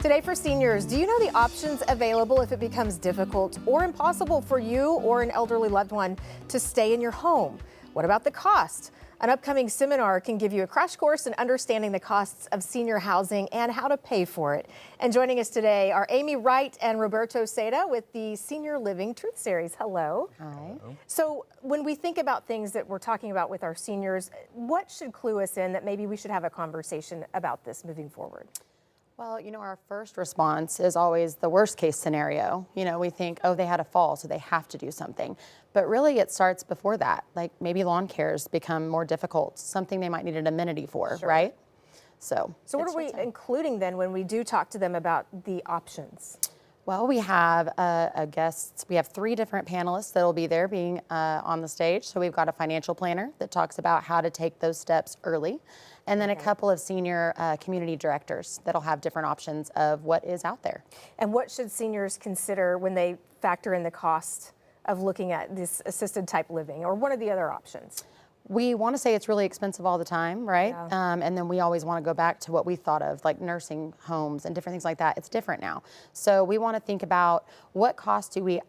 Today for seniors, do you know the options available if it becomes difficult or impossible for you or an elderly loved one to stay in your home? What about the cost? An upcoming seminar can give you a crash course in understanding the costs of senior housing and how to pay for it. And joining us today are Amy Wright and Roberto Seda with the Senior Living Truth Series. Hello. Hi. So when we think about things that we're talking about with our seniors, what should clue us in that maybe we should have a conversation about this moving forward? Well, our first response is always the worst case scenario. We think, oh, they had a fall, so they have to do something. But really, it starts before that. Like maybe lawn cares become more difficult, something they might need an amenity for, Sure. right? So what are we including then when we do talk to them about the options? Well, we have a guest. We have 3 different panelists that will be there being on the stage. So we've got a financial planner that talks about how to take those steps early. And then a couple of senior community directors that'll have different options of what is out there. And what should seniors consider when they factor in the cost of looking at this assisted type living or one of the other options? We want to say it's really expensive all the time, right? Yeah. And then we always want to go back to what we thought of, like nursing homes and different things like that. It's different now. So we want to think about what costs do we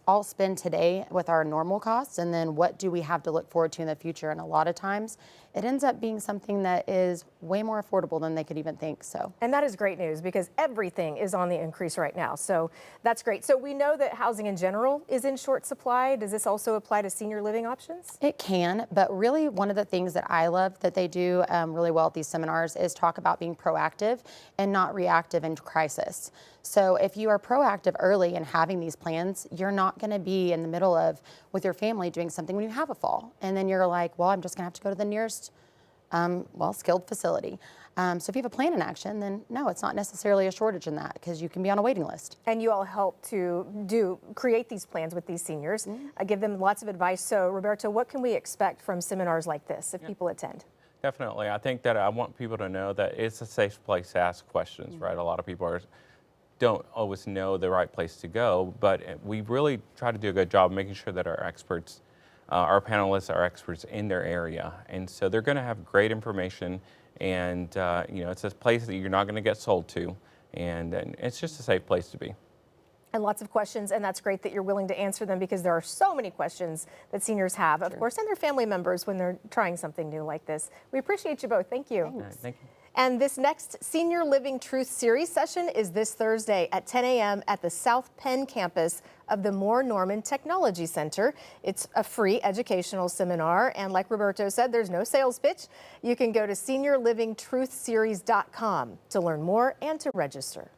all spend today with our normal costs, and then what do we have to look forward to in the future? And a lot of times it ends up being something that is way more affordable than they could even think. So. And that is great news because everything is on the increase right now. So that's great. So we know that housing in general is in short supply. Does this also apply to senior living options? It can, but really one of the things that I love that they do really well at these seminars is talk about being proactive and not reactive in crisis. So if you are proactive early and having these plans, you're not going to be in the middle of with your family doing something when you have a fall. And then you're like, well, I'm just going to have to go to the nearest, skilled facility. So if you have a plan in action, then no, it's not necessarily a shortage in that because you can be on a waiting list. And you all help to create these plans with these seniors, give them lots of advice. So Roberto, what can we expect from seminars like this if people attend? Definitely. I think that I want people to know that it's a safe place to ask questions, right? A lot of people don't always know the right place to go, but we really try to do a good job making sure that our experts, our panelists are experts in their area. And so they're going to have great information, and it's a place that you're not going to get sold to, and it's just a safe place to be. And lots of questions, and that's great that you're willing to answer them because there are so many questions that seniors have, of course, and their family members when they're trying something new like this. We appreciate you both. Thank you. All right, thank you. And this next Senior Living Truth Series session is this Thursday at 10 a.m. at the South Penn campus of the Moore Norman Technology Center. It's a free educational seminar, and like Roberto said, there's no sales pitch. You can go to seniorlivingtruthseries.com to learn more and to register.